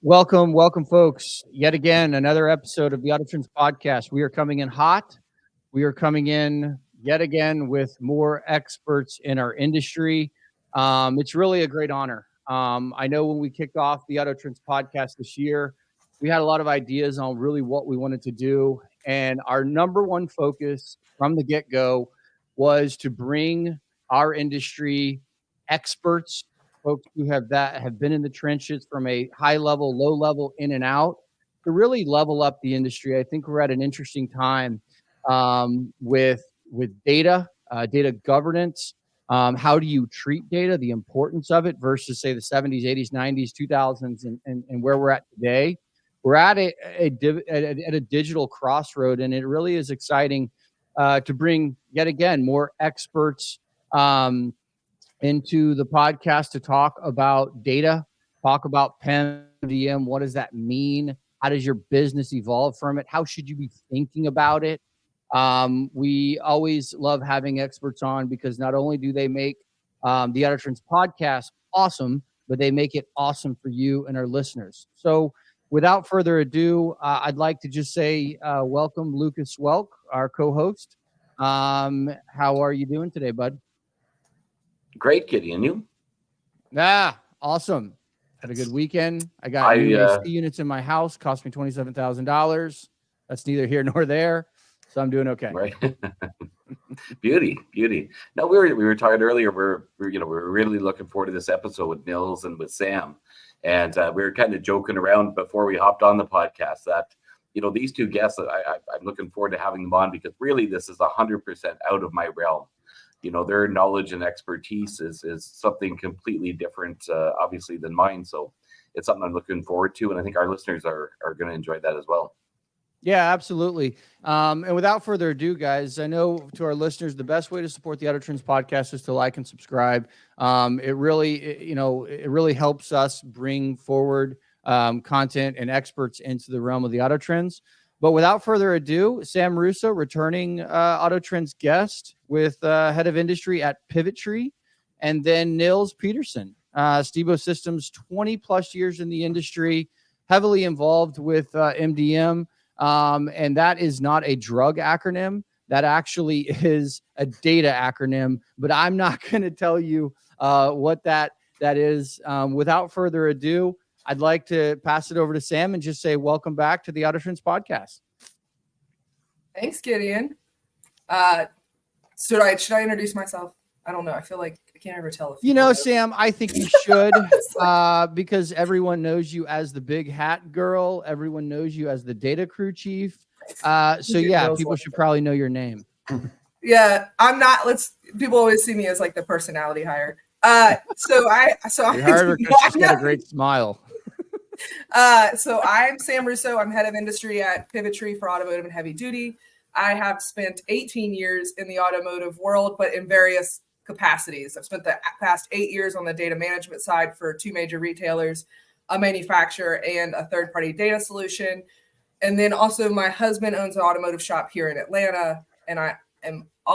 Welcome, folks. Yet again, another episode of the AutoTrends podcast. We are coming in hot. We are coming in yet again with more experts in our industry. It's really a great honor. I know when we kicked off the AutoTrends podcast this year, we had a lot of ideas on really what we wanted to do. And our number one focus from the get-go was to bring our industry experts, folks who have been in the trenches from a high level, low level, in and out, to really level up the industry. I think we're at an interesting time with data, data governance. How do you treat data, the importance of it versus, say, the 70s, 80s, 90s, 2000s, and where we're at today? We're at a digital crossroad, and it really is exciting to bring, yet again, more experts into the podcast to talk about data, talk about PEMDM. What does that mean? How does your business evolve from it? How should you be thinking about it? We always love having experts on because not only do they make the AutoTrends podcast awesome, but they make it awesome for you and our listeners. So without further ado, I'd like to just say welcome, Lucas Welk, our co-host. How are you doing today, bud? Great, Gideon. You? Awesome. Had a good weekend. I got new AC units in my house. Cost me $27,000. That's neither here nor there. So I'm doing okay. Right. Beauty. No, we were talking earlier. We're really looking forward to this episode with Nils and with Sam, and we were kind of joking around before we hopped on the podcast that these two guests, I'm looking forward to having them on because really this is 100% out of my realm. Their knowledge and expertise is something completely different, obviously, than mine. So it's something I'm looking forward to, and I think our listeners are going to enjoy that as well. Yeah, absolutely. And without further ado, guys, I know to our listeners, the best way to support the AutoTrends podcast is to like and subscribe. It really helps us bring forward content and experts into the realm of the AutoTrends. But without further ado, Sam Russo, returning AutoTrends guest with head of industry at Pivotree, and then Nils Pedersen, Stibo Systems, 20 plus years in the industry, heavily involved with MDM. And that is not a drug acronym. That actually is a data acronym, but I'm not going to tell you what that is. Without further ado, I'd like to pass it over to Sam and just say, welcome back to the AutoTrends podcast. Thanks, Gideon. Should I introduce myself? I don't know. I feel like I can't ever tell. Sam, I think you should because everyone knows you as the big hat girl. Everyone knows you as the data crew chief. People should probably know your name. Yeah, I'm not. People always see me as like the personality hire. So you hired her because she's got a great smile. So I'm Sam Russo. I'm head of industry at Pivotree for automotive and heavy duty. I have spent 18 years in the automotive world, but in various capacities. I've spent the past 8 years on the data management side for two major retailers, a manufacturer and a third-party data solution. And then also my husband owns an automotive shop here in Atlanta. And I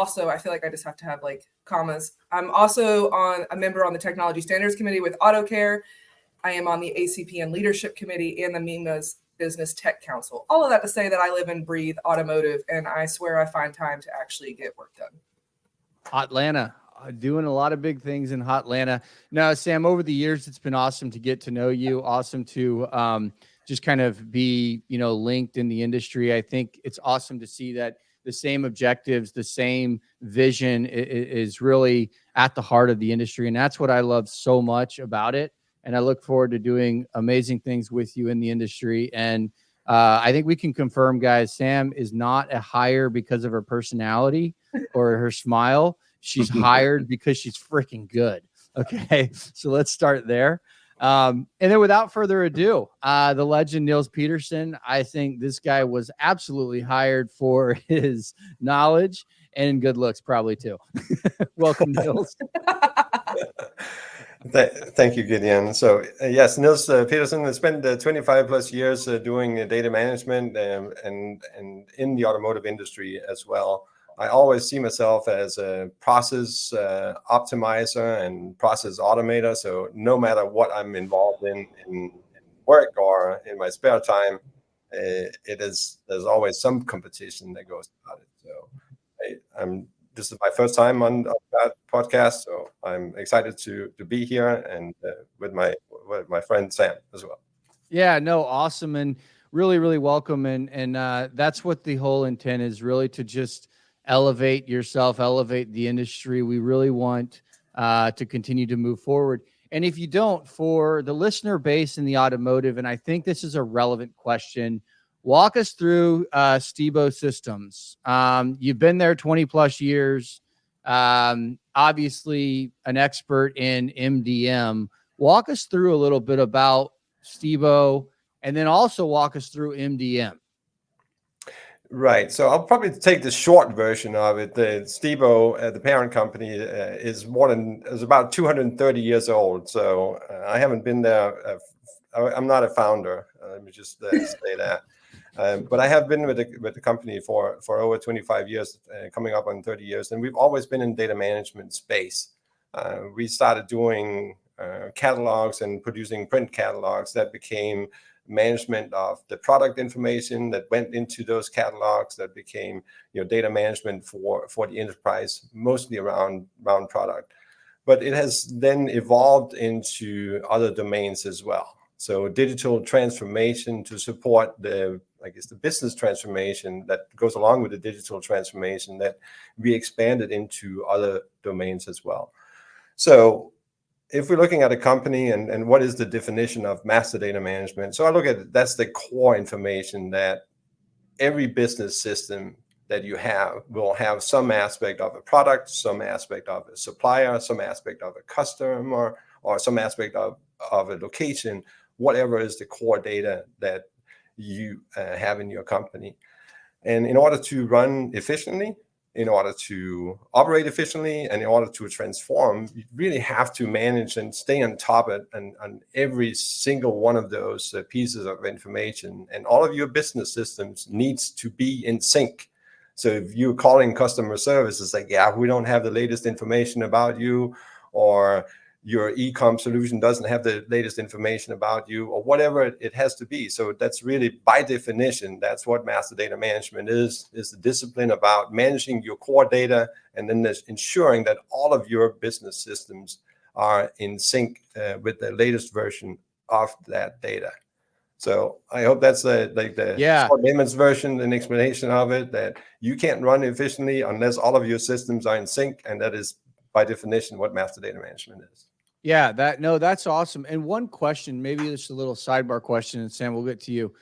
feel like I just have to have like commas. I'm also a member on the technology standards committee with AutoCare. I am on the ACP and leadership committee and the MEMA's business tech council. All of that to say that I live and breathe automotive, and I swear I find time to actually get work done. Atlanta, doing a lot of big things in Atlanta. No, Sam, over the years, it's been awesome to get to know you. Awesome to just kind of be, linked in the industry. I think it's awesome to see that the same objectives, the same vision is really at the heart of the industry. And that's what I love so much about it. And I look forward to doing amazing things with you in the industry. And I think we can confirm, guys, Sam is not a hire because of her personality or her smile. She's hired because she's freaking good. Okay, so let's start there. And then without further ado, the legend Nils Pedersen, I think this guy was absolutely hired for his knowledge and good looks probably too. Welcome, Nils. Thank you, Gideon. So yes, Nils Pedersen has spent 25 plus years doing data management and in the automotive industry as well. I always see myself as a process optimizer and process automator. So no matter what I'm involved in work or in my spare time, there's always some competition that goes about it. So this is my first time on that podcast, so I'm excited to be here and with my friend Sam as well. Yeah, no, awesome. And really, really welcome. And that's what the whole intent is, really, to just elevate yourself, elevate the industry. We really want to continue to move forward. And if you don't, for the listener base in the automotive, and I think this is a relevant question, walk us through Stibo Systems. You've been there 20 plus years, obviously an expert in MDM. Walk us through a little bit about Stibo, and then also walk us through MDM. Right. So I'll probably take the short version of it. The Stibo, the parent company, is about 230 years old. So I haven't been there. I'm not a founder. Let me just say that. But I have been with the company for over 25 years, coming up on 30 years, and we've always been in data management space. We started doing catalogs and producing print catalogs that became management of the product information that went into those catalogs, that became data management for the enterprise, mostly around product. But it has then evolved into other domains as well. So digital transformation to support the business transformation that goes along with the digital transformation, that we expanded into other domains as well. So if we're looking at a company and what is the definition of master data management, so I look at that's the core information that every business system that you have will have some aspect of a product, some aspect of a supplier, some aspect of a customer, or some aspect of a location, whatever is the core data that you have in your company. And in order to run efficiently, in order to operate efficiently, and in order to transform, you really have to manage and stay on top of on every single one of those pieces of information. And all of your business systems needs to be in sync. So if you're calling customer service, it's like, yeah, we don't have the latest information about you, or your e-com solution doesn't have the latest information about you, or whatever it has to be. So that's really, by definition, that's what master data management is the discipline about managing your core data, and then there's ensuring that all of your business systems are in sync with the latest version of that data. So I hope that's the short layman's version, an explanation of it, that you can't run efficiently unless all of your systems are in sync, and that is by definition what master data management is. Yeah, that's awesome. And one question, maybe just a little sidebar question, and Sam, we'll get to you.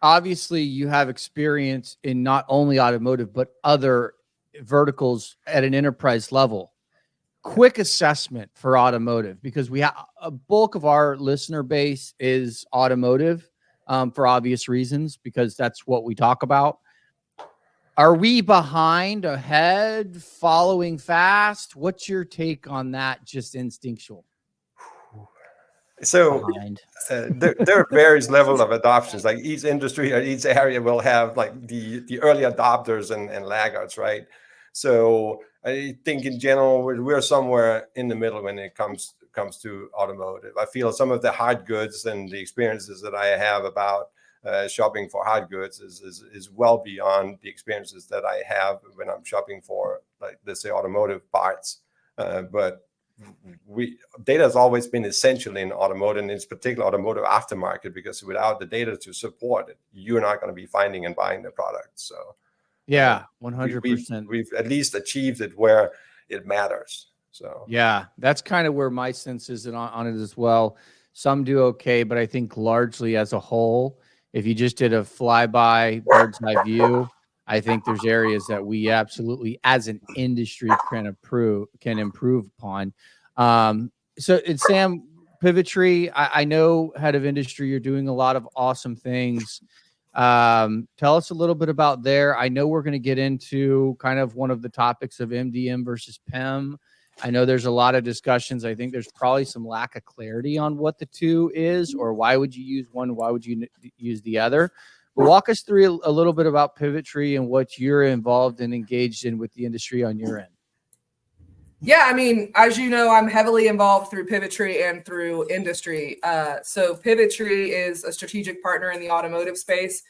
Obviously, you have experience in not only automotive, but other verticals at an enterprise level. Quick assessment for automotive, because we have a bulk of our listener base is automotive for obvious reasons, because that's what we talk about. Are we behind, ahead, following fast? What's your take on that? Just instinctual. So there are various levels of adoptions. Like each industry or each area will have like the early adopters and laggards, right? So I think in general we're somewhere in the middle when it comes to automotive. I feel some of the hard goods and the experiences that I have about shopping for hard goods is well beyond the experiences that I have when I'm shopping for, like, let's say, automotive parts. But data has always been essential in automotive, and in particular automotive aftermarket, because without the data to support it, you're not going to be finding and buying the product. So yeah, 100%. We've at least achieved it where it matters. So yeah, that's kind of where my sense is on it as well. Some do okay, but I think largely as a whole, if you just did a flyby bird's eye view, I think there's areas that we absolutely, as an industry, can improve upon. So it's Sam, Pivotree. I know, head of industry, you're doing a lot of awesome things. Tell us a little bit about there. I know we're going to get into kind of one of the topics of MDM versus PEM. I know there's a lot of discussions. I think there's probably some lack of clarity on what the two is, or why would you use one? Why would you use the other? But walk us through a little bit about Pivotree and what you're involved and engaged in with the industry on your end. Yeah, I mean, as you know, I'm heavily involved through Pivotree and through industry. So Pivotree is a strategic partner in the automotive space.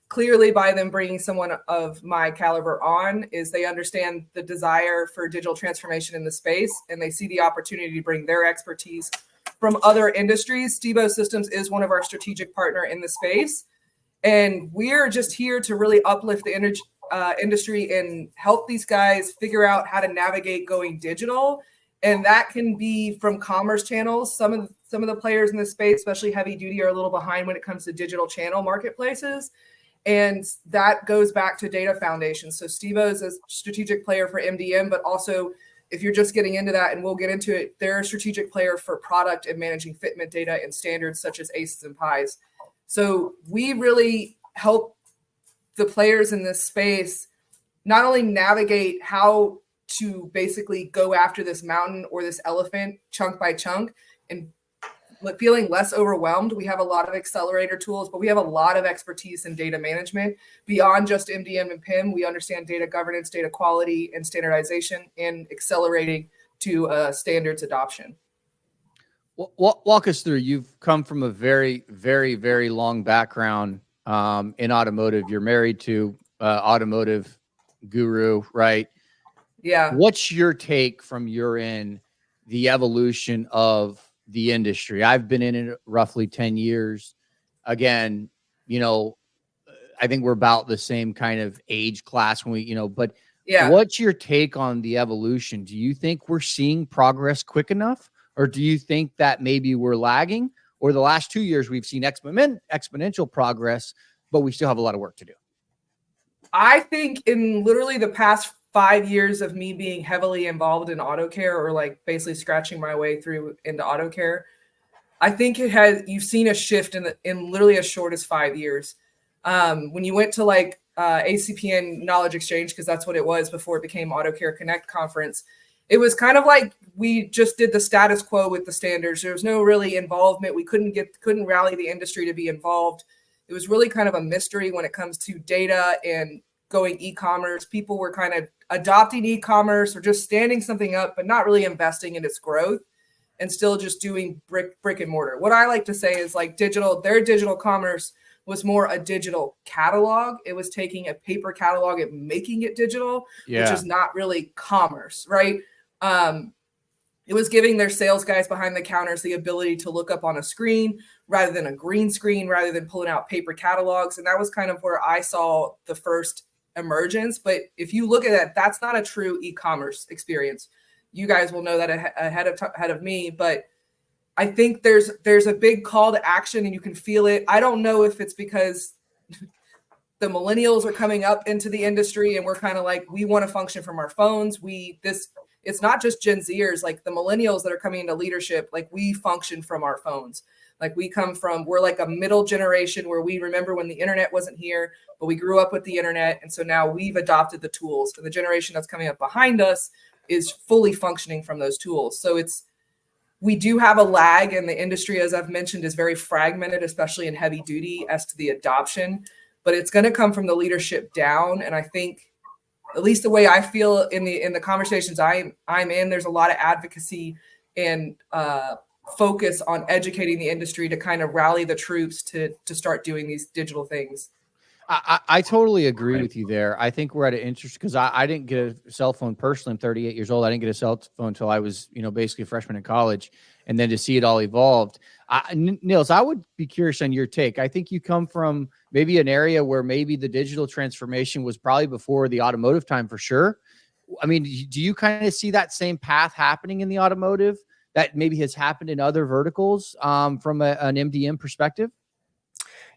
Clearly, by them bringing someone of my caliber on, is they understand the desire for digital transformation in the space, and they see the opportunity to bring their expertise from other industries. Stibo Systems is one of our strategic partner in the space, and we're just here to really uplift the industry and help these guys figure out how to navigate going digital. And that can be from commerce channels. Some of the players in this space, especially heavy duty, are a little behind when it comes to digital channel marketplaces. And that goes back to data foundations. So Stibo is a strategic player for MDM, but also if you're just getting into that, and we'll get into it, they're a strategic player for product and managing fitment data and standards such as ACEs and PIs. So we really help the players in this space not only navigate how to basically go after this mountain or this elephant chunk by chunk and feeling less overwhelmed. We have a lot of accelerator tools, but we have a lot of expertise in data management beyond just MDM and PIM. We understand data governance, data quality, and standardization, and accelerating to standards adoption. Walk us through. You've come from a very, very, very long background in automotive. You're married to automotive guru, right? Yeah. What's your take from your end, the evolution of the industry? I've been in it roughly 10 years. Again, you know, I think we're about the same kind of age class when we, you know, but Yeah. what's your take on the evolution? Do you think we're seeing progress quick enough? Or do you think that maybe we're lagging? Or the last 2 years we've seen exponential progress, but we still have a lot of work to do? I think in literally the past 5 years of me being heavily involved in auto care, or like basically scratching my way through into auto care, I think you've seen a shift in literally as short as 5 years. When you went to like ACPN Knowledge Exchange, because that's what it was before it became Auto Care Connect conference, it was kind of like we just did the status quo with the standards. There was no really involvement. We couldn't rally the industry to be involved. It was really kind of a mystery when it comes to data and going e-commerce. People were kind of adopting e-commerce or just standing something up, but not really investing in its growth, and still just doing brick and mortar. What I like to say is like their digital commerce was more a digital catalog. It was taking a paper catalog and making it digital, which is not really commerce, right? It was giving their sales guys behind the counters the ability to look up on a screen rather than a green screen, rather than pulling out paper catalogs. And that was kind of where I saw the first emergence. But if you look at that, that's not a true e-commerce experience. You guys will know that ahead of me, but I think there's a big call to action, and you can feel it. I don't know if it's because the millennials are coming up into the industry and we're kind of like, we want to function from our phones. It's not just Gen Zers, like the millennials that are coming into leadership, like we function from our phones. Like we're like a middle generation where we remember when the internet wasn't here, but we grew up with the internet. And so now we've adopted the tools, and the generation that's coming up behind us is fully functioning from those tools. So we do have a lag, and the industry, as I've mentioned, is very fragmented, especially in heavy duty as to the adoption, but it's going to come from the leadership down. And I think, at least the way I feel in the conversations I'm in, there's a lot of advocacy and focus on educating the industry to kind of rally the troops to start doing these digital things. I totally agree with you there. I think we're at an interest, because I didn't get a cell phone personally. I'm 38 years old. I didn't get a cell phone until I was, basically a freshman in college. And then to see it all evolved. Nils, I would be curious on your take. I think you come from maybe an area where maybe the digital transformation was probably before the automotive time for sure. I mean, do you kind of see that same path happening in the automotive that maybe has happened in other verticals from an MDM perspective?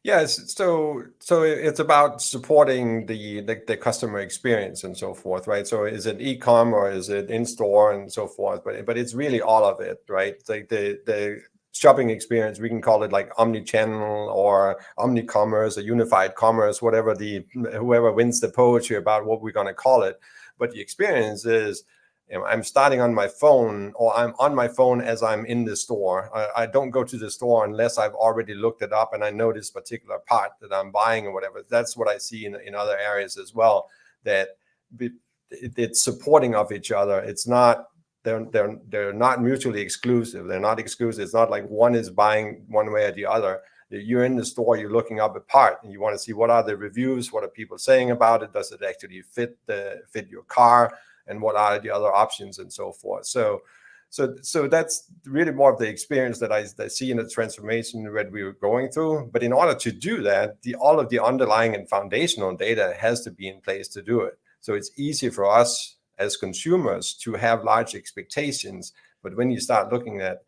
Yes, so it's about supporting the customer experience and so forth, right? So is it e-com or is it in store and so forth? But it's really all of it, right? Like the shopping experience, we can call it like omni-channel or omni-commerce or unified commerce, whatever whoever wins the poetry about what we're going to call it. But the experience is, I'm starting on my phone, or I'm on my phone as I'm in the store. I don't go to the store unless I've already looked it up and I know this particular part that I'm buying or whatever. That's what I see in other areas as well, that it's supporting of each other. It's not they're not mutually exclusive. They're not exclusive. It's not like one is buying one way or the other. You're in the store, you're looking up a part, and you want to see what are the reviews, what are people saying about it, does it actually fit your car, and what are the other options, and so forth. So that's really more of the experience that I see in the transformation that we were going through. But in order to do that, all of the underlying and foundational data has to be in place to do it. So it's easy for us as consumers to have large expectations. But when you start looking at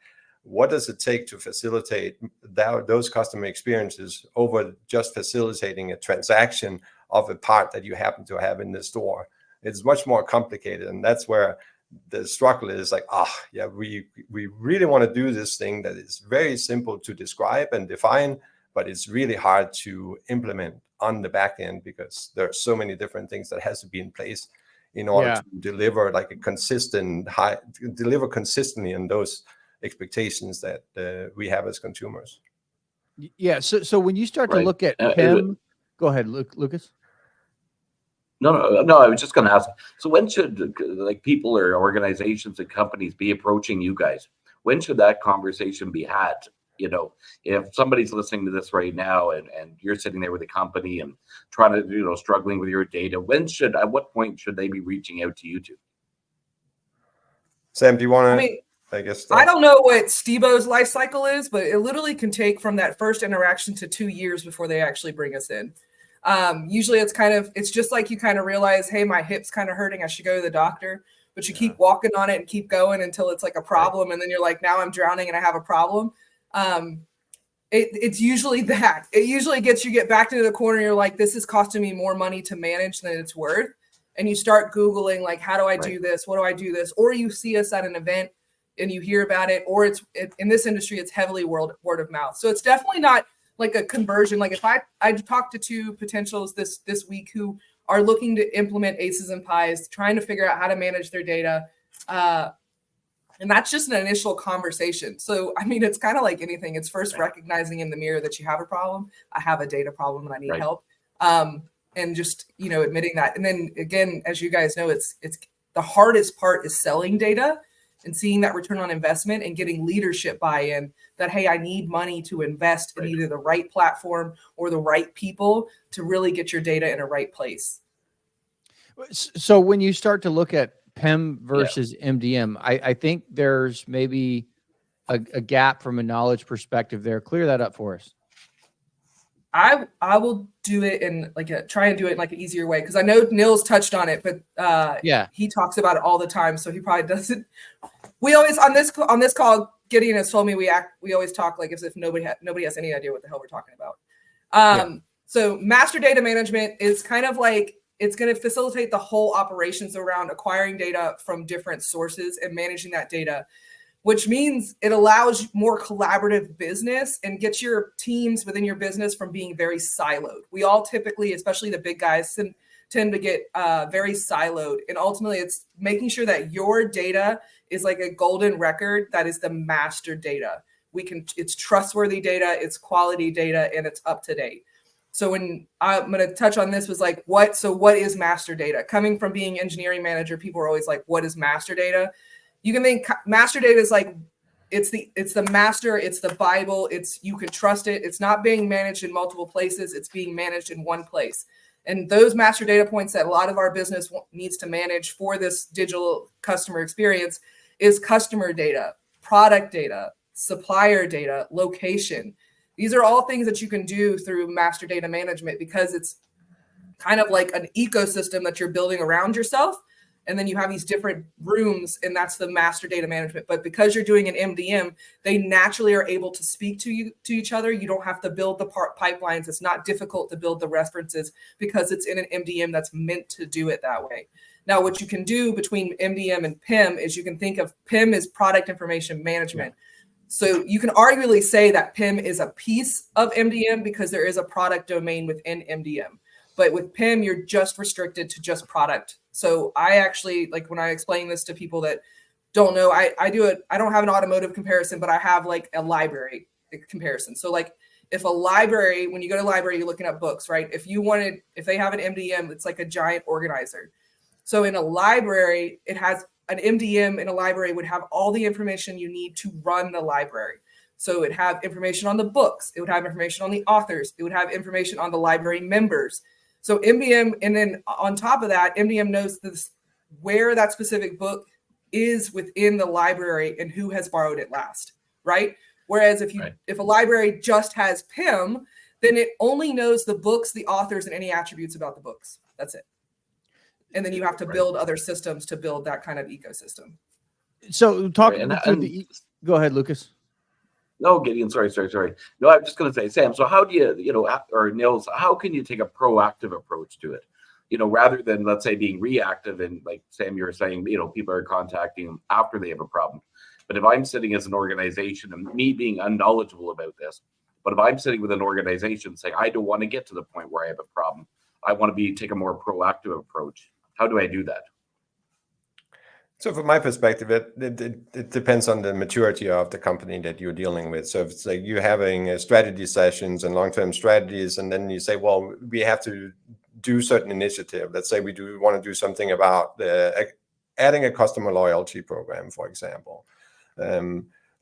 what does it take to facilitate those customer experiences over just facilitating a transaction of a part that you happen to have in the store, it's much more complicated. And that's where the struggle is like, we really want to do this thing that is very simple to describe and define, but it's really hard to implement on the back end because there are so many different things that has to be in place in order to deliver like deliver consistently in those expectations that we have as consumers. Yeah. So when you start to look at PIM, go ahead, Lucas. No. I was just going to ask. So when should like people or organizations and companies be approaching you guys? When should that conversation be had? You know, if somebody's listening to this right now and you're sitting there with a company and trying to, struggling with your data, at what point should they be reaching out to you two? Sam, do you want to? I don't know what Stibo's life cycle is, but it literally can take from that first interaction to 2 years before they actually bring us in. Usually it's just like you kind of realize, hey, my hip's kind of hurting, I should go to the doctor, but you keep walking on it and keep going until it's like a problem. And then you're like, now I'm drowning and I have a problem. It's usually that. It usually gets back into the corner. You're like, this is costing me more money to manage than it's worth. And you start Googling, like, how do I do this? What do I do this? Or you see us at an event and you hear about it, or in this industry, it's heavily word of mouth. So it's definitely not like a conversion. Like if I talked to 2 potentials this week who are looking to implement aces and pies, trying to figure out how to manage their data. And that's just an initial conversation. So, I mean, it's kind of like anything. It's first recognizing in the mirror that you have a problem. I have a data problem and I need help. And just, admitting that. And then again, as you guys know, it's the hardest part is selling data and seeing that return on investment and getting leadership buy-in that, hey, I need money to invest in either the right platform or the right people to really get your data in a right place. So when you start to look at PIM versus MDM, I think there's maybe a gap from a knowledge perspective there. Clear that up for us. I will do it in try and do it in like an easier way, because I know Nils touched on it, but he talks about it all the time, so he probably doesn't. We always on this call, Gideon has told me we always talk like as if nobody has any idea what the hell we're talking about. So master data management is kind of like it's going to facilitate the whole operations around acquiring data from different sources and managing that data, which means it allows more collaborative business and gets your teams within your business from being very siloed. We all typically, especially the big guys, tend to get very siloed. And ultimately, it's making sure that your data is like a golden record that is the master data. It's trustworthy data, it's quality data, and it's up to date. So when I'm going to touch on this was like, what is master data? Coming from being engineering manager, people are always like, what is master data? You can think master data is like, it's the master, it's the Bible, you can trust it. It's not being managed in multiple places. It's being managed in one place. And those master data points that a lot of our business needs to manage for this digital customer experience is customer data, product data, supplier data, location. These are all things that you can do through master data management because it's kind of like an ecosystem that you're building around yourself. And then you have these different rooms, and that's the master data management. But because you're doing an MDM, they naturally are able to speak to each other. You don't have to build the pipelines. It's not difficult to build the references because it's in an MDM that's meant to do it that way. Now, what you can do between MDM and PIM is you can think of PIM as product information management. So you can arguably say that PIM is a piece of MDM because there is a product domain within MDM. But with PIM, you're just restricted to just product. So I actually, like when I explain this to people that don't know, I don't have an automotive comparison, but I have like a library comparison. So like if a library, when you go to library, you're looking at books, right? If they have an MDM, it's like a giant organizer. So in a library, it has an MDM in a library would have all the information you need to run the library. So it would have information on the books. It would have information on the authors. It would have information on the library members. So MDM, and then on top of that, MDM knows where that specific book is within the library and who has borrowed it last, right? Whereas if a library just has PIM, then it only knows the books, the authors, and any attributes about the books. That's it. And then you have to build other systems to build that kind of ecosystem. So go ahead, Lucas. No, Gideon, sorry. No, I'm just going to say, Sam, so how do you, or Nils, how can you take a proactive approach to it? Rather than, let's say, being reactive and like Sam, you were saying, people are contacting them after they have a problem. But if I'm sitting as an organization and me being unknowledgeable about this, but if I'm sitting with an organization saying, I don't want to get to the point where I have a problem, I want to take a more proactive approach. How do I do that? So from my perspective, it depends on the maturity of the company that you're dealing with. So if it's like you're having strategy sessions and long-term strategies, and then you say, well, we have to do certain initiative. Let's say we want to do something about adding a customer loyalty program, for example,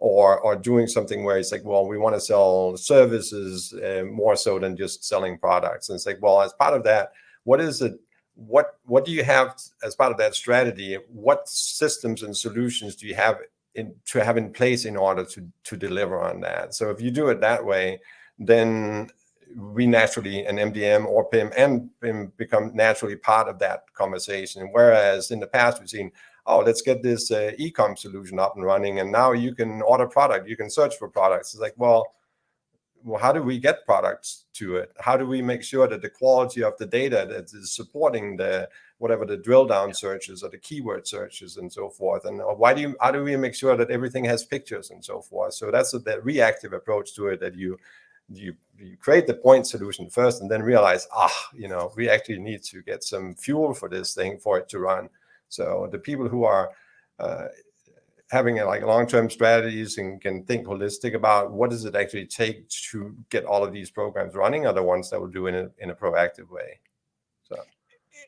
or doing something where it's like, well, we want to sell services more so than just selling products. And it's like, well, as part of that, what is it? What do you have as part of that strategy? What systems and solutions do you have in place in order to deliver on that? So if you do it that way, then we naturally, an MDM or PIM become naturally part of that conversation. Whereas in the past we've seen, let's get this e-com solution up and running, and now you can order product, you can search for products. It's like, well, how do we get products to it? How do we make sure that the quality of the data that is supporting whatever the drill down searches or the keyword searches and so forth? And how do we make sure that everything has pictures and so forth? So that's the reactive approach to it, that you create the point solution first and then realize, we actually need to get some fuel for this thing for it to run. So the people who are having long-term strategies and can think holistic about what does it actually take to get all of these programs running are the ones that will do it in a proactive way. So,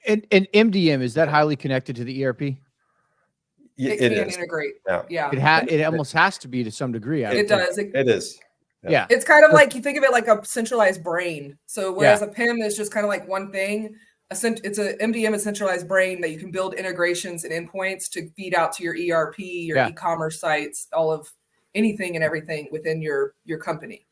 and MDM, is that highly connected to the ERP? It can integrate. Yeah. It almost has to be to some degree. It does. It is. Yeah. It's kind of like, you think of it like a centralized brain. So whereas a PIM is just kind of like one thing, it's a MDM, a centralized brain that you can build integrations and endpoints to feed out to your ERP, your e-commerce sites, all of anything and everything within your company.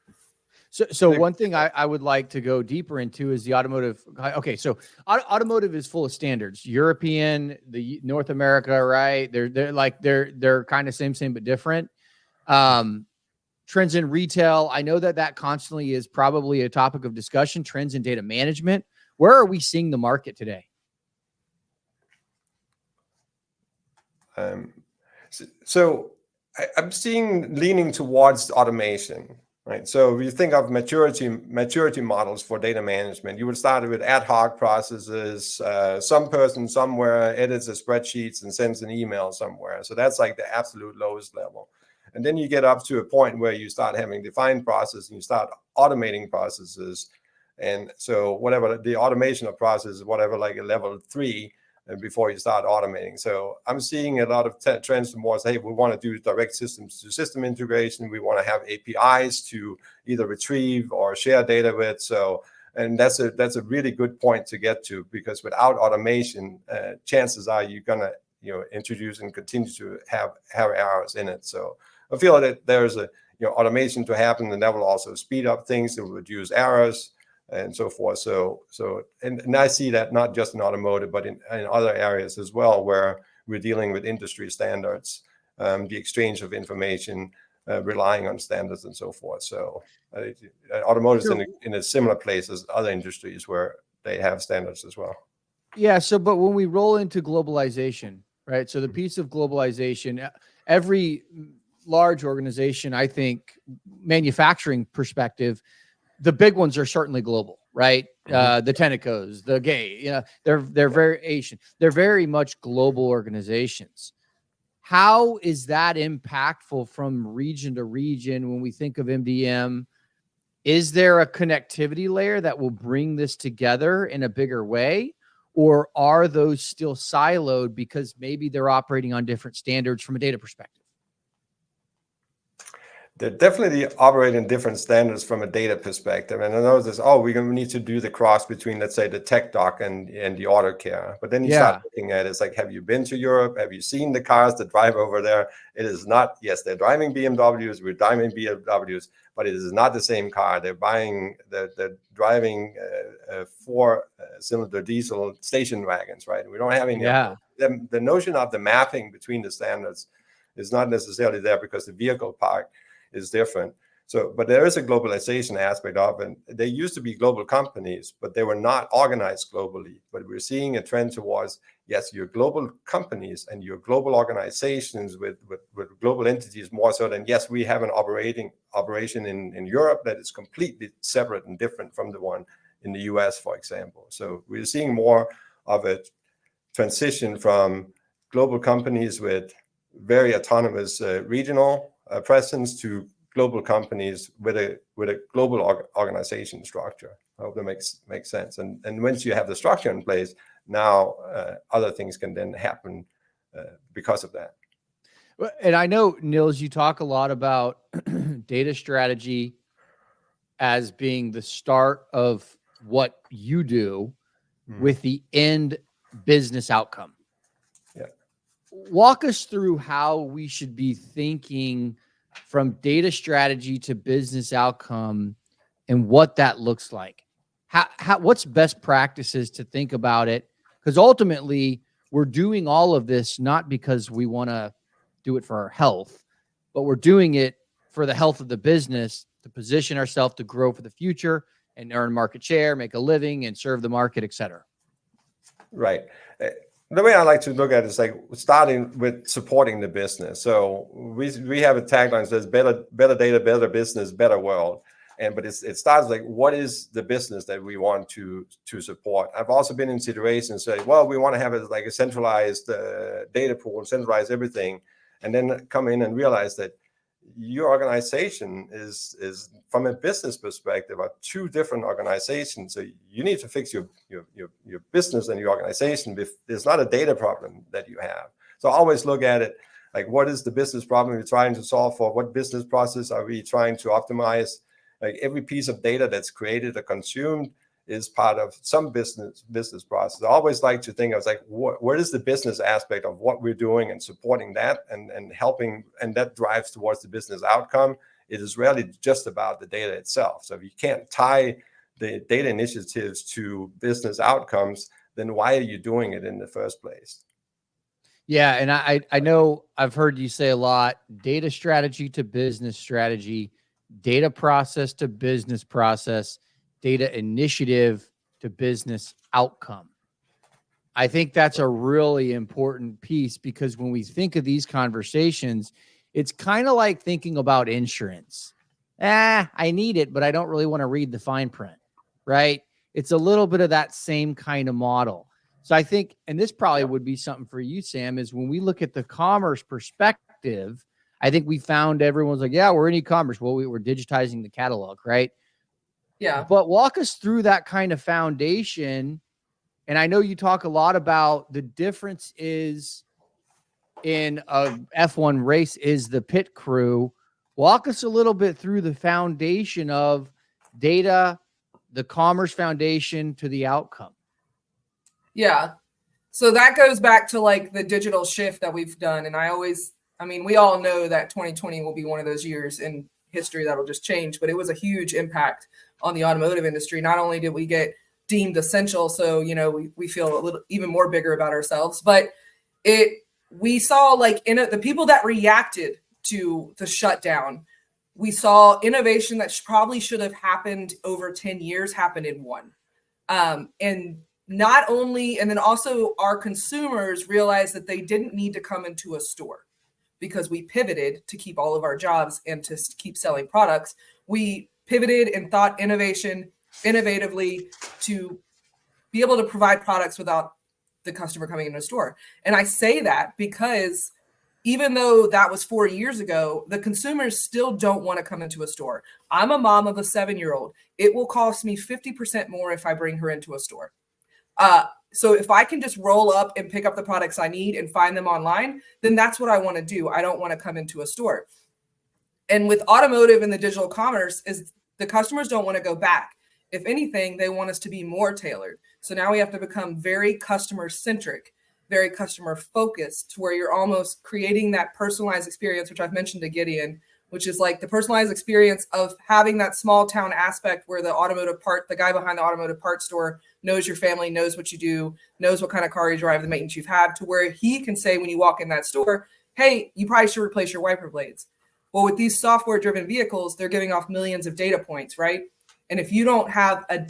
So one thing I would like to go deeper into is the automotive. Okay, so automotive is full of standards. European, the North America, right? They're kind of same but different. Trends in retail, I know that constantly is probably a topic of discussion. Trends in data management. Where are we seeing the market today? So I'm seeing leaning towards automation, right? So if you think of maturity models for data management, you would start with ad hoc processes. Some person somewhere edits the spreadsheets and sends an email somewhere. So that's like the absolute lowest level. And then you get up to a point where you start having defined processes and you start automating processes. And so whatever the automation of processes, whatever, like a level 3 before you start automating. So I'm seeing a lot of trends towards, hey, we want to do direct systems to system integration. We want to have APIs to either retrieve or share data with. So, and that's a really good point to get to, because without automation, chances are you're gonna introduce and continue to have errors in it. So I feel that there's automation to happen, and that will also speed up things. It will reduce errors and so forth. So I see that not just in automotive, but in other areas as well, where we're dealing with industry standards, the exchange of information, relying on standards and so forth. So automotive is in a similar place as other industries where they have standards as well. Yeah. So, but when we roll into globalization, right? So the piece of globalization, every large organization, I think, manufacturing perspective, the big ones are certainly global, right? The Tennecos, the Gay, they're very Asian. They're very much global organizations. How is that impactful from region to region when we think of MDM? Is there a connectivity layer that will bring this together in a bigger way? or are those still siloed because maybe they're operating on different standards from a data perspective? They're definitely operating different standards from a data perspective. And I know this, we're going to need to do the cross between, let's say, the tech doc and the auto care. But then you start looking at it, it's like, have you been to Europe? Have you seen the cars that drive over there? It is not, yes, they're driving BMWs, we're driving BMWs, but it is not the same car. They're driving 4-cylinder diesel station wagons, right? We don't have any. The notion of the mapping between the standards is not necessarily there because the vehicle park is different. So, but there is a globalization aspect of it. They used to be global companies, but they were not organized globally. But we're seeing a trend towards, yes, you're global companies and you're global organizations with global entities more so than, yes, we have an operation in Europe that is completely separate and different from the one in the US, for example. So we're seeing more of a transition from global companies with very autonomous regional presence to global companies with a global organization structure. I hope that makes sense. And once you have the structure in place, now other things can then happen because of that. And I know, Nils, you talk a lot about data strategy as being the start of what you do with the end business outcome. Yeah. Walk us through how we should be thinking from data strategy to business outcome and what that looks like. What's best practices to think about it? Because ultimately we're doing all of this not because we want to do it for our health, but we're doing it for the health of the business to position ourselves to grow for the future and earn market share, make a living, and serve the market, et cetera. Right. The way I like to look at it is like starting with supporting the business. So we have a tagline that says better data, better business, better world. But it starts like, what is the business that we want to support? I've also been in situations say, well, we want to have it like a centralized data pool, centralize everything, and then come in and realize that your organization is from a business perspective are two different organizations. So you need to fix your business and your organization. There's not a data problem that you have. So always look at it like, what is the business problem we're trying to solve for? What business process are we trying to optimize? Like every piece of data that's created or consumed is part of some business process. I always like to think of like, what is the business aspect of what we're doing and supporting that and helping, and that drives towards the business outcome. It is rarely just about the data itself. So if you can't tie the data initiatives to business outcomes, then why are you doing it in the first place? Yeah. And I know I've heard you say a lot, data strategy to business strategy, data process to business process, data initiative to business outcome. I think that's a really important piece because when we think of these conversations, it's kind of like thinking about insurance. I need it, but I don't really want to read the fine print, right? It's a little bit of that same kind of model. So I think, and this probably would be something for you, Sam, is when we look at the commerce perspective, I think we found everyone's like, yeah, we're in e-commerce. Well, we were digitizing the catalog, right? Yeah. But walk us through that kind of foundation. And I know you talk a lot about the difference is in a F1 race is the pit crew. Walk us a little bit through the foundation of data, the commerce foundation to the outcome. Yeah. So that goes back to like the digital shift that we've done. And we all know that 2020 will be one of those years in history that'll just change, but it was a huge impact on the automotive industry. Not only did we get deemed essential, so we feel a little even more bigger about ourselves, but we saw like the people that reacted to the shutdown, we saw innovation that probably should have happened over 10 years happen in one. And then also our consumers realized that they didn't need to come into a store because we pivoted to keep all of our jobs and to keep selling products. We pivoted and thought innovatively to be able to provide products without the customer coming into a store. And I say that because even though that was 4 years ago, the consumers still don't want to come into a store. I'm a mom of a 7-year-old. It will cost me 50% more if I bring her into a store. So if I can just roll up and pick up the products I need and find them online, then that's what I want to do. I don't want to come into a store. And with automotive and the digital commerce is the customers don't want to go back. If anything, they want us to be more tailored. So now we have to become very customer centric, very customer focused, to where you're almost creating that personalized experience, which I've mentioned to Gideon, which is like the personalized experience of having that small town aspect where the guy behind the automotive parts store knows your family, knows what you do, knows what kind of car you drive, the maintenance you've had, to where he can say when you walk in that store, hey, you probably should replace your wiper blades. Well, with these software-driven vehicles, they're giving off millions of data points, right? And if you don't have a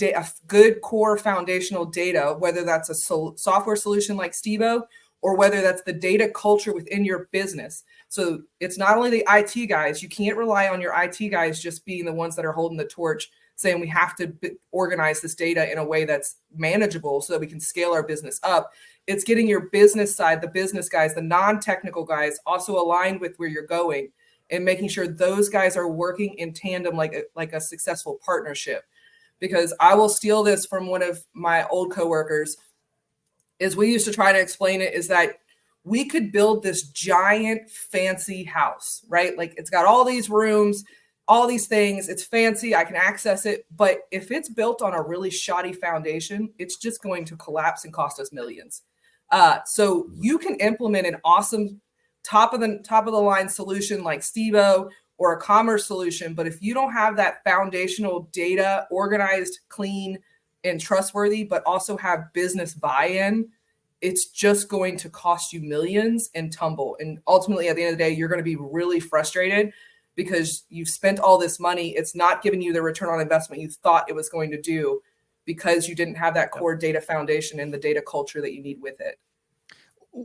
good core foundational data, whether that's a software solution like Stibo, or whether that's the data culture within your business. So it's not only the IT guys. You can't rely on your IT guys just being the ones that are holding the torch, saying we have to organize this data in a way that's manageable so that we can scale our business up. It's getting your business side, the business guys, the non-technical guys also aligned with where you're going, and making sure those guys are working in tandem like a successful partnership. Because I will steal this from one of my old coworkers, is we used to try to explain it is that we could build this giant fancy house, right? Like it's got all these rooms, all these things, it's fancy, I can access it. But if it's built on a really shoddy foundation, it's just going to collapse and cost us millions. So you can implement an awesome top of the line solution like Stibo or a commerce solution, but if you don't have that foundational data organized, clean, and trustworthy, but also have business buy-in, it's just going to cost you millions and tumble. And ultimately, at the end of the day, you're going to be really frustrated because you've spent all this money. It's not giving you the return on investment you thought it was going to do because you didn't have that core data foundation and the data culture that you need with it.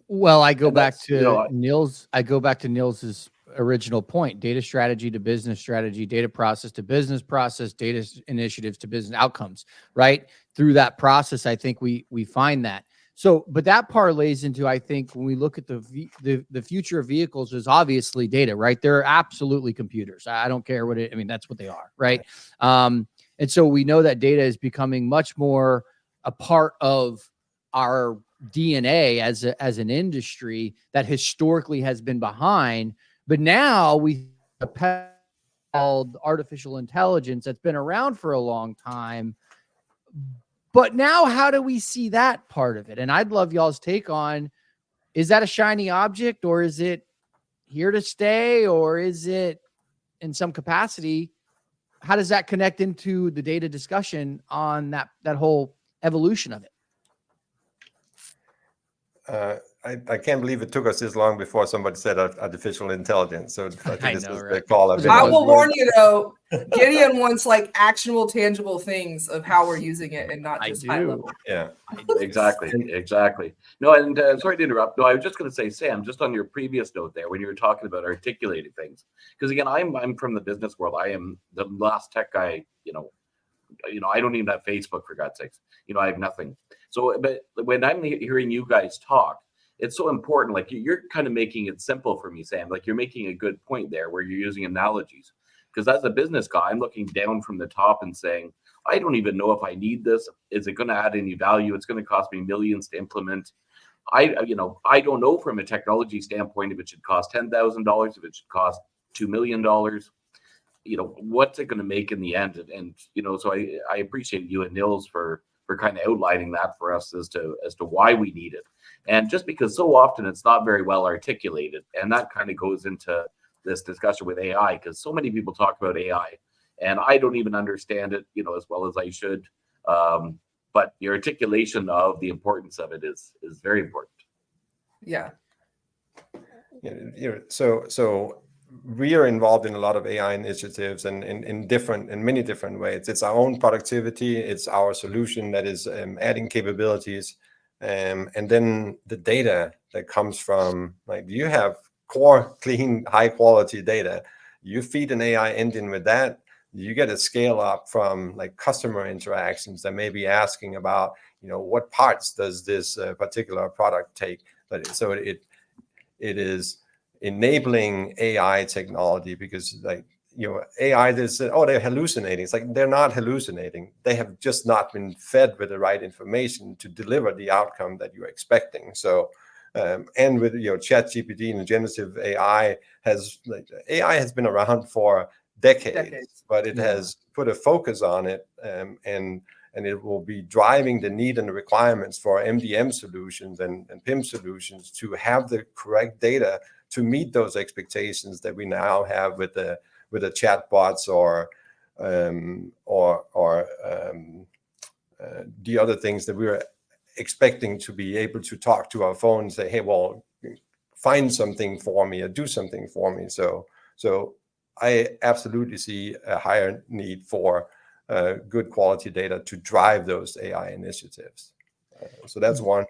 Well, I go back to you Nils. I go back to Nils's original point: data strategy to business strategy, data process to business process, data initiatives to business outcomes. Right through that process, I think we find that. So, but that parlays into, I think, when we look at the future of vehicles, is obviously data. Right, they're absolutely computers. I don't care what it. I mean, that's what they are. Right, and so we know that data is becoming much more a part of our DNA as an industry that historically has been behind, but now we have called artificial intelligence that's been around for a long time. But now, how do we see that part of it? And I'd love y'all's take on: is that a shiny object, or is it here to stay, or is it in some capacity? How does that connect into the data discussion on that whole evolution of it? I can't believe it took us this long before somebody said artificial intelligence. So I think I this know, is right? the call. I will warn you though, Gideon wants like actionable, tangible things of how we're using it and not just high level. Yeah, Exactly. No, and sorry to interrupt. No, I was just going to say, Sam, just on your previous note there, when you were talking about articulating things, because again, I'm from the business world. I am the last tech guy. I don't even have Facebook, for God's sakes. I have nothing. So, but when I'm hearing you guys talk, it's so important. Like you're kind of making it simple for me, Sam. Like you're making a good point there where you're using analogies. Because as a business guy, I'm looking down from the top and saying, I don't even know if I need this. Is it going to add any value? It's going to cost me millions to implement. I don't know from a technology standpoint if it should cost $10,000, if it should cost $2 million. What's it going to make in the end? And so I appreciate you and Nils for kind of outlining that for us as to why we need it. And just because so often it's not very well articulated, and that kind of goes into this discussion with AI, because so many people talk about AI and I don't even understand it, as well as I should. But the articulation of the importance of it is very important. Yeah. So we are involved in a lot of AI initiatives and in many different ways. It's our own productivity. It's our solution that is adding capabilities. And then the data that comes from, like, you have core, clean, high quality data. You feed an AI engine with that, you get a scale up from like customer interactions that may be asking about, what parts does this particular product take? But so it is enabling AI technology, because like AI, this, oh, they're hallucinating. It's like, they're not hallucinating. They have just not been fed with the right information to deliver the outcome that you're expecting. So, and with, ChatGPT and generative AI AI has been around for decades. But it has put a focus on it, and it will be driving the need and the requirements for MDM solutions and PIM solutions to have the correct data to meet those expectations that we now have with the chatbots or the other things that we're expecting to be able to talk to our phone and say, hey, well, find something for me or do something for me. So I absolutely see a higher need for good quality data to drive those AI initiatives. So that's one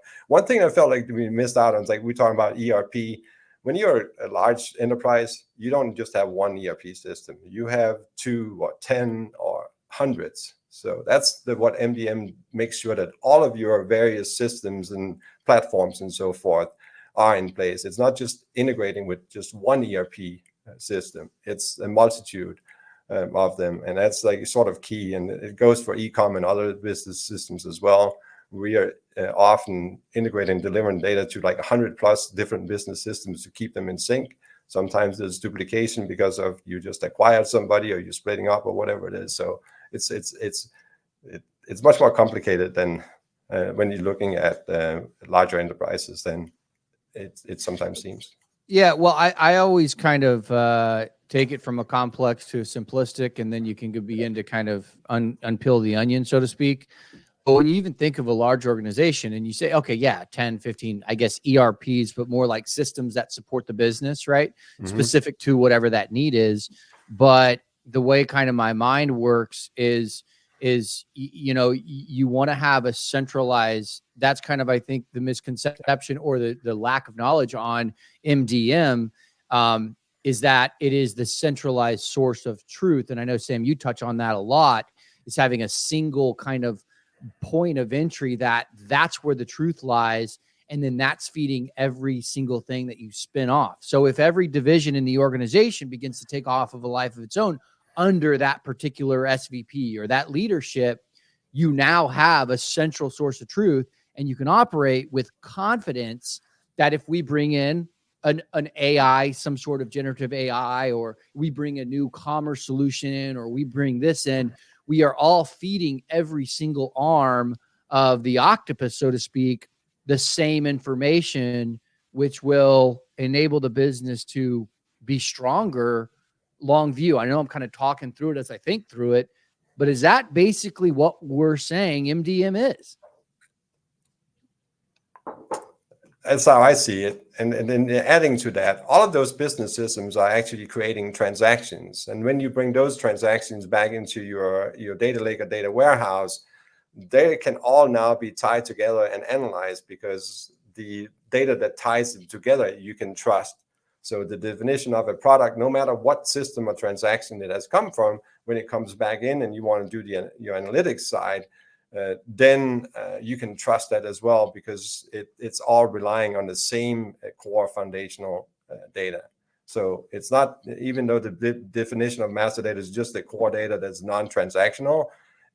thing I felt like we missed out on. Is like, we're talking about ERP. When you're a large enterprise, you don't just have one ERP system. You have 2 or 10 or hundreds. So that's what MDM makes sure that all of your various systems and platforms and so forth are in place. It's not just integrating with just one ERP system. It's a multitude of them. And that's like sort of key. And it goes for e-com and other business systems as well. We are often integrating, delivering data to like 100+ different business systems to keep them in sync. Sometimes there's duplication because of you just acquired somebody or you're splitting up or whatever it is. So it's much more complicated than when you're looking at larger enterprises than it sometimes seems. Yeah, well, I always kind of take it from a complex to a simplistic, and then you can begin to kind of unpeel the onion, so to speak. But when you even think of a large organization and you say, okay, yeah, 10, 15, I guess ERPs, but more like systems that support the business, right? Mm-hmm. Specific to whatever that need is. But the way kind of my mind works is you want to have a centralized, that's kind of, I think, the misconception or the lack of knowledge on MDM is that it is the centralized source of truth. And I know, Sam, you touch on that a lot, is having a single kind of point of entry that's where the truth lies. And then that's feeding every single thing that you spin off. So if every division in the organization begins to take off of a life of its own under that particular SVP or that leadership, you now have a central source of truth, and you can operate with confidence that if we bring in an AI, some sort of generative AI, or we bring a new commerce solution in, or we bring this in, we are all feeding every single arm of the octopus, so to speak, the same information, which will enable the business to be stronger. Long view. I know I'm kind of talking through it as I think through it, but is that basically what we're saying MDM is? That's how I see it. And then adding to that, all of those business systems are actually creating transactions. And when you bring those transactions back into your data lake or data warehouse, they can all now be tied together and analyzed, because the data that ties them together, you can trust. So the definition of a product, no matter what system or transaction it has come from, when it comes back in and you want to do your analytics side, then you can trust that as well, because it's all relying on the same core foundational data. So it's not, even though the definition of master data is just the core data that's non-transactional,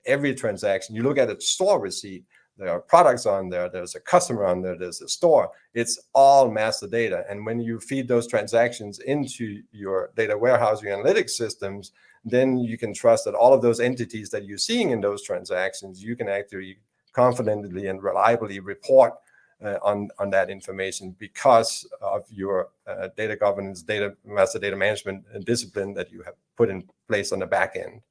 every transaction, you look at a store receipt, there are products on there, there's a customer on there, there's a store, it's all master data. And when you feed those transactions into your data warehouse, your analytics systems, then you can trust that all of those entities that you're seeing in those transactions, you can actually confidently and reliably report on that information, because of your data governance, master data management and discipline that you have put in place on the back end.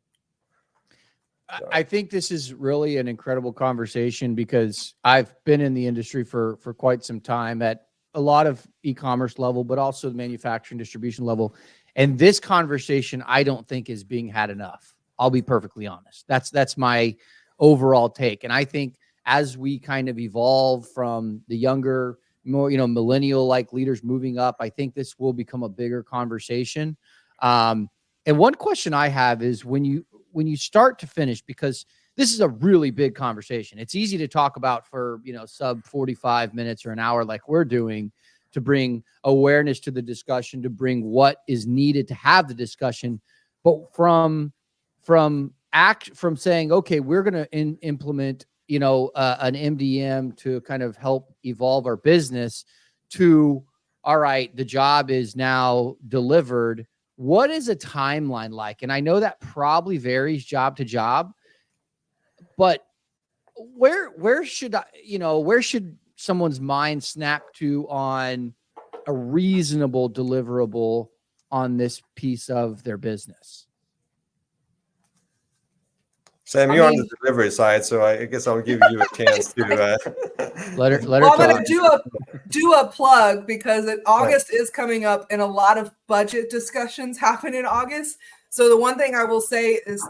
So. I think this is really an incredible conversation, because I've been in the industry for quite some time at a lot of e-commerce level, but also the manufacturing distribution level. And this conversation, I don't think, is being had enough. I'll be perfectly honest. That's my overall take. And I think as we kind of evolve from the younger, more, millennial-like leaders moving up, I think this will become a bigger conversation. And one question I have is, when you start to finish, because this is a really big conversation. It's easy to talk about for, sub 45 minutes or an hour like we're doing, to bring awareness to the discussion, to bring what is needed to have the discussion. but from saying, okay, we're going to implement, an MDM to kind of help evolve our business, to, all right, the job is now delivered. What is a timeline like? And I know that probably varies job to job, but where should where should someone's mind snap to on a reasonable deliverable on this piece of their business? Sam, I you're on mean- the delivery side, so I guess I'll give you a chance to Let her Well, I'm talk. going to do a plug because August is coming up, and a lot of budget discussions happen in August. So the one thing I will say is,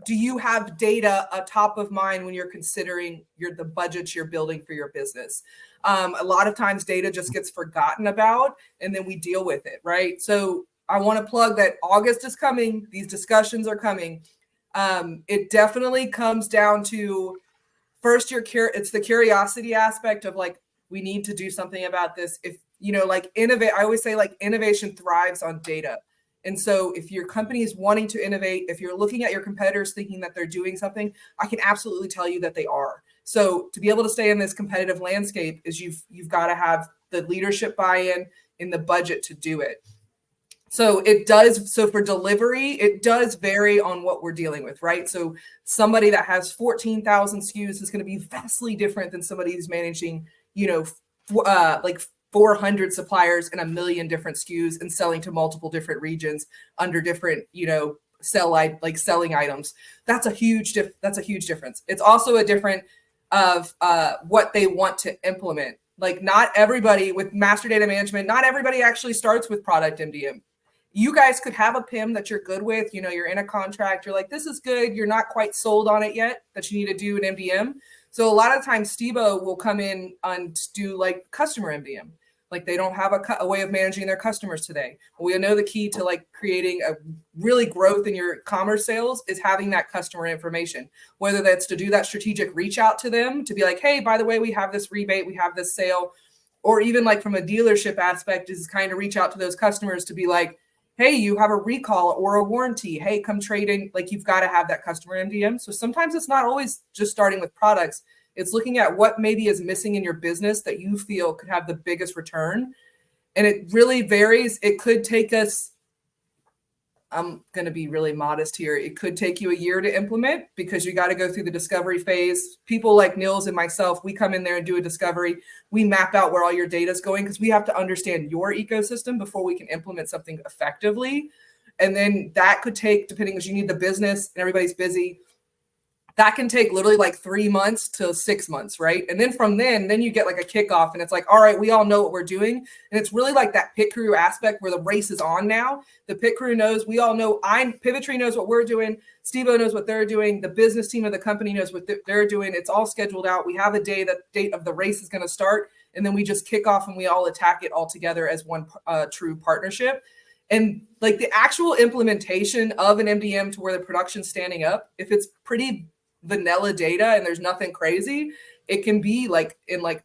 do you have data top of mind when you're considering the budgets you're building for your business? A lot of times data just gets forgotten about, and then we deal with it, right? So I want to plug that August is coming. These discussions are coming. It definitely comes down to, first, it's the curiosity aspect of like, we need to do something about this. If, innovate, I always say like innovation thrives on data. And so if your company is wanting to innovate, if you're looking at your competitors thinking that they're doing something, I can absolutely tell you that they are. So to be able to stay in this competitive landscape is you've got to have the leadership buy-in in the budget to do it. So it does. So for delivery, it does vary on what we're dealing with, right? So somebody that has 14,000 SKUs is going to be vastly different than somebody who's managing, like 400 suppliers and 1 million different SKUs and selling to multiple different regions under different, selling items. That's a huge difference. It's also a different of what they want to implement. Like, not everybody with master data management, not everybody actually starts with product MDM. You guys could have a PIM that you're good with, you're in a contract, you're like, this is good, you're not quite sold on it yet, that you need to do an MDM. So a lot of times Stibo will come in and do like customer MDM. Like, they don't have a way of managing their customers today. We know the key to like creating a really growth in your commerce sales is having that customer information, whether that's to do that strategic reach out to them to be like, hey, by the way, we have this rebate, we have this sale, or even like from a dealership aspect is kind of reach out to those customers to be like, hey, you have a recall or a warranty. Hey, come trade in. Like, you've got to have that customer MDM. So sometimes it's not always just starting with products. It's looking at what maybe is missing in your business that you feel could have the biggest return. And it really varies. It could take us, I'm going to be really modest here, it could take you a year to implement because you got to go through the discovery phase. People like Nils and myself, we come in there and do a discovery. We map out where all your data is going because we have to understand your ecosystem before we can implement something effectively. And then that could take, depending, because you need the business and everybody's busy, that can take literally like 3 months to 6 months, right? And then from then you get like a kickoff and it's like, all right, we all know what we're doing. And it's really like that pit crew aspect where the race is on now. The pit crew knows, we all know, Pivotree knows what we're doing. Stibo knows what they're doing. The business team of the company knows what they're doing. It's all scheduled out. We have a day, that date of the race is going to start. And then we just kick off and we all attack it all together as one true partnership. And like the actual implementation of an MDM to where the production's standing up, if it's pretty vanilla data and there's nothing crazy, it can be like in like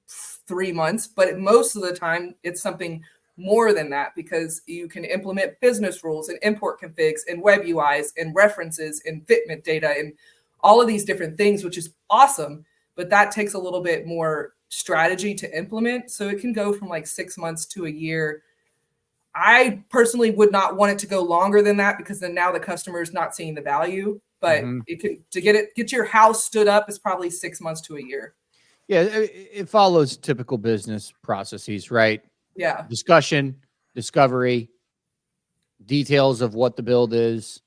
3 months, but most of the time it's something more than that because you can implement business rules and import configs and web UIs and references and fitment data and all of these different things, which is awesome, but that takes a little bit more strategy to implement. So it can go from like 6 months to a year. I personally would not want it to go longer than that because then now the customer is not seeing the value. But it can, to get your house stood up is probably 6 months to a year. Yeah, it follows typical business processes, right? Yeah. Discussion, discovery, details of what the build is,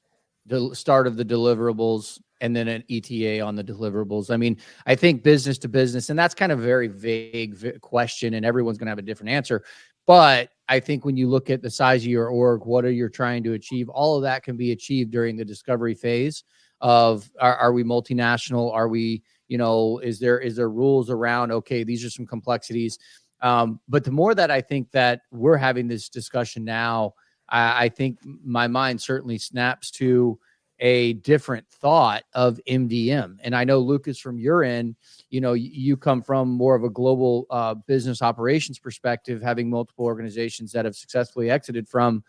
the start of the deliverables, and then an ETA on the deliverables. I mean, I think business to business, and that's kind of a very vague question, and everyone's going to have a different answer. But I think when you look at the size of your org, what are you trying to achieve? All of that can be achieved during the discovery phase of, are we multinational? Are we, is there rules around, okay, these are some complexities. But the more that I think that we're having this discussion now, I think my mind certainly snaps to a different thought of MDM. And I know, Lucas, from your end, you come from more of a global business operations perspective, having multiple organizations that have successfully exited from.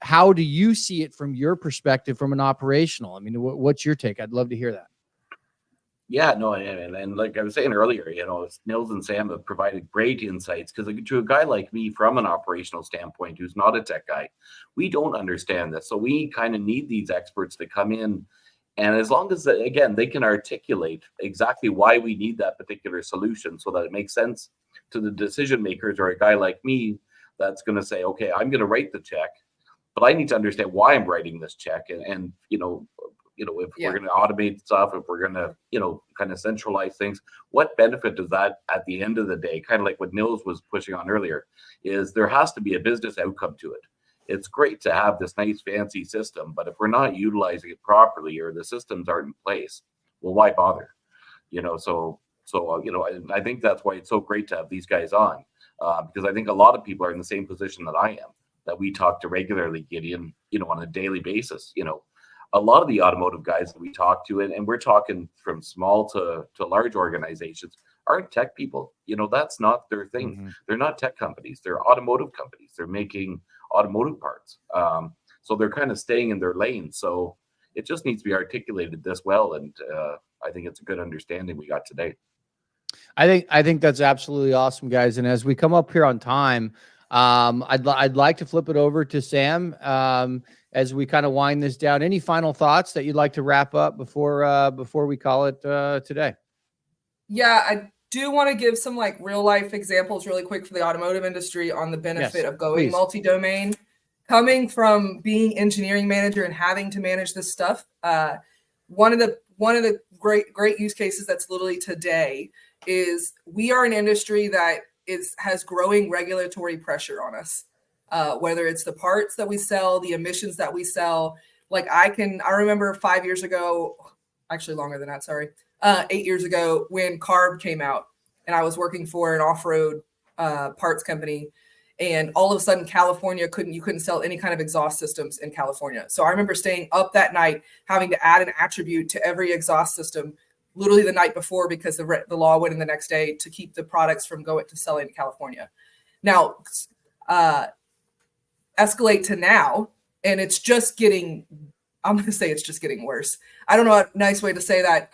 how do you see it from your perspective, from an operational? I mean, what's your take? I'd love to hear that. Yeah, no, and like I was saying earlier, Nils and Sam have provided great insights because to a guy like me, from an operational standpoint, who's not a tech guy, we don't understand this. So we kind of need these experts to come in, and as long as, again, they can articulate exactly why we need that particular solution so that it makes sense to the decision makers, or a guy like me that's going to say, okay, I'm going to write the check, but I need to understand why I'm writing this check, and if we're going to automate stuff, if we're going to, kind of centralize things, what benefit does that at the end of the day, kind of like what Nils was pushing on earlier, is there has to be a business outcome to it. It's great to have this nice fancy system, but if we're not utilizing it properly, or the systems aren't in place, well, why bother? I think that's why it's so great to have these guys on, because I think a lot of people are in the same position that I am, that we talk to regularly, Gideon, on a daily basis. A lot of the automotive guys that we talk to, and we're talking from small to large organizations, aren't tech people. That's not their thing. Mm-hmm. They're not tech companies. They're automotive companies. They're making automotive parts. So they're kind of staying in their lane. So it just needs to be articulated this well. And I think it's a good understanding we got today. I think that's absolutely awesome, guys. And as we come up here on time, I'd like to flip it over to Sam as we kind of wind this down. Any final thoughts that you'd like to wrap up before we call it today? Yeah, I do want to give some like real life examples really quick for the automotive industry on the benefit of going multi-domain. Coming from being engineering manager and having to manage this stuff, one of the great use cases that's literally today is we are an industry that has growing regulatory pressure on us. Whether it's the parts that we sell, the emissions that we sell. Like I remember 5 years ago, actually longer than that, 8 years ago, when CARB came out, and I was working for an off-road parts company, and all of a sudden California you couldn't sell any kind of exhaust systems in California. So I remember staying up that night, having to add an attribute to every exhaust system literally the night before, because the law went in the next day to keep the products from going to selling in California. Now, escalate to now, and it's just getting, I'm going to say it's just getting worse. I don't know a nice way to say that.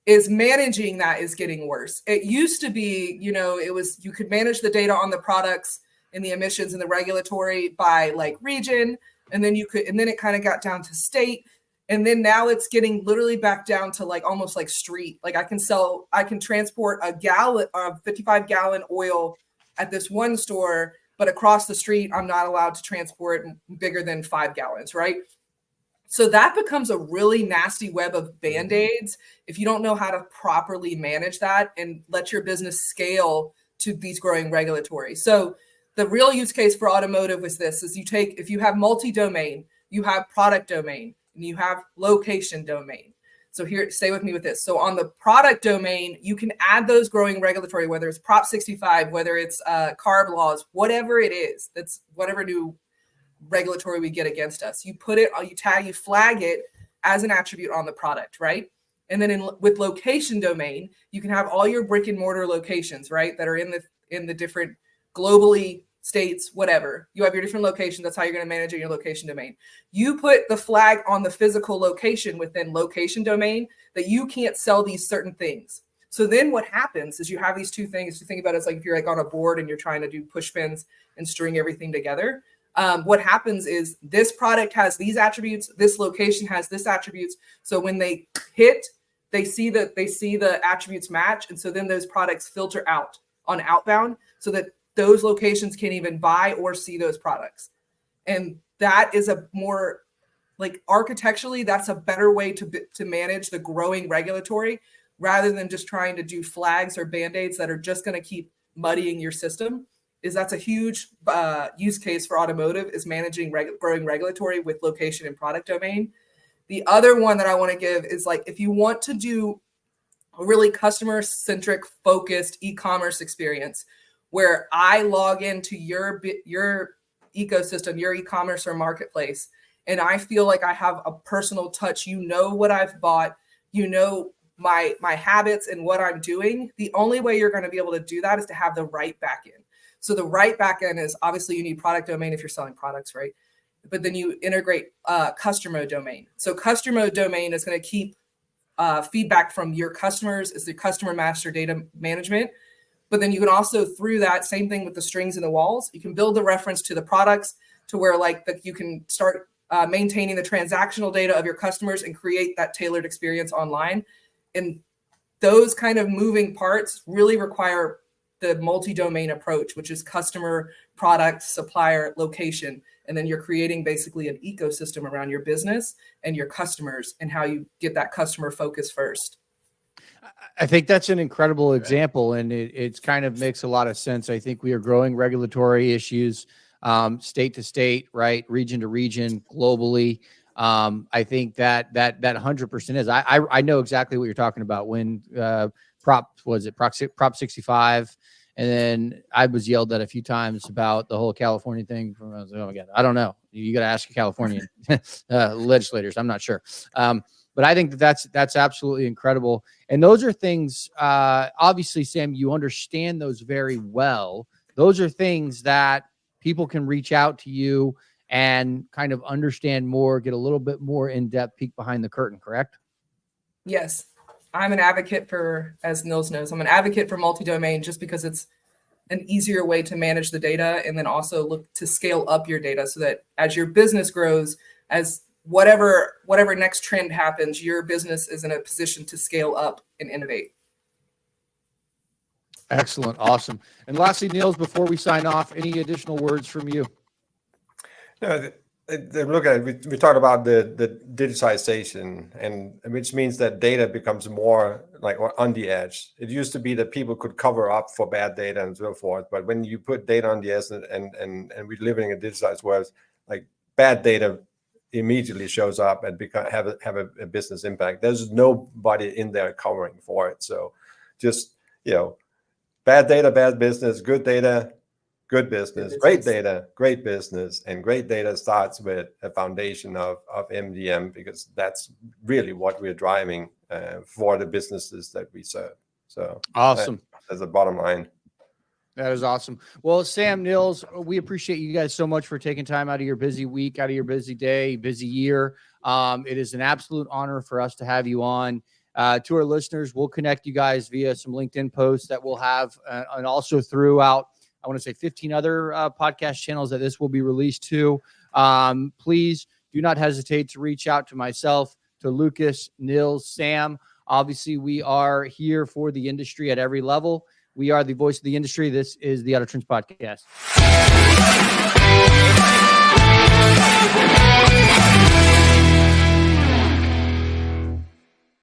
Is managing that is getting worse. It used to be, you could manage the data on the products and the emissions and the regulatory by like region, and then it kind of got down to state. And then now it's getting literally back down to like almost like street. Like I can transport a 55-gallon oil at this one store, but across the street, I'm not allowed to transport bigger than 5 gallons, right? So that becomes a really nasty web of Band-Aids if you don't know how to properly manage that and let your business scale to these growing regulatory. So the real use case for automotive is this, is if you have multi-domain, you have product domain, and you have location domain. So here, stay with me with this. So on the product domain, you can add those growing regulatory, whether it's Prop 65, whether it's CARB laws, whatever it is, that's whatever new regulatory we get against us. You put it, you flag it as an attribute on the product, right? And then with location domain, you can have all your brick and mortar locations, right, that are in the different globally states, whatever. You have your different locations. That's how you're going to manage your location domain. You put the flag on the physical location within location domain that you can't sell these certain things. So then what happens is you have these two things to think about. It's like if you're like on a board and you're trying to do push pins and string everything together. What happens is this product has these attributes, this location has this attributes. So when they hit, they see the attributes match. And so then those products filter out on outbound so that those locations can't even buy or see those products. And that is a more like architecturally, that's a better way to manage the growing regulatory rather than just trying to do flags or Band-Aids that are just going to keep muddying your system. That's a huge use case for automotive, is managing growing regulatory with location and product domain. The other one that I want to give is like, if you want to do a really customer-centric focused e-commerce experience where I log into your ecosystem, your e-commerce or marketplace, and I feel like I have a personal touch, what I've bought, my habits and what I'm doing, the only way you're going to be able to do that is to have the right backend. So the right backend is obviously you need product domain if you're selling products, right? but then you integrate customer domain. So customer domain is going to keep feedback from your customers as the customer master data management. But then you can also, through that, same thing with the strings and the walls, you can build the reference to the products to where you can start maintaining the transactional data of your customers and create that tailored experience online. And those kind of moving parts really require the multi-domain approach, which is customer, product, supplier, location. And then you're creating basically an ecosystem around your business and your customers and how you get that customer focus first. I think that's an incredible example, and it's kind of makes a lot of sense. I think we are growing regulatory issues, state to state, right, region to region, globally. I think that 100% is. I know exactly what you're talking about when Prop 65, and then I was yelled at a few times about the whole California thing. I was like, oh my God, I don't know. You got to ask your Californian legislators. I'm not sure. But I think that's absolutely incredible. And those are things, obviously, Sam, you understand those very well. Those are things that people can reach out to you and kind of understand more, get a little bit more in-depth peek behind the curtain, correct? Yes. I'm an advocate for, as Nils knows, I'm an advocate for multi-domain just because it's an easier way to manage the data and then also look to scale up your data so that as your business grows, as whatever next trend happens, your business is in a position to scale up and innovate. Excellent. Awesome. And lastly, Nils, before we sign off, any additional words from you? No, look at it. We talked about the digitization, and which means that data becomes more like on the edge. It used to be that people could cover up for bad data and so forth, but when you put data on the edge and we're living in a digitized world, like bad data immediately shows up and have a business impact. There's nobody in there covering for it. So just, bad data, bad business, good data, good business, great data, great business, and great data starts with a foundation of MDM, because that's really what we're driving for the businesses that we serve. So awesome. That's the bottom line. That is awesome. Well, Sam, Nils, we appreciate you guys so much for taking time out of your busy week, out of your busy day, busy year. It is an absolute honor for us to have you on. To our listeners, we'll connect you guys via some LinkedIn posts that we'll have, and also throughout, I want to say 15 other podcast channels that this will be released to. Please do not hesitate to reach out to myself, to Lucas, Nils, Sam. Obviously, we are here for the industry at every level. We are the voice of the industry. This is the AutoTrends podcast.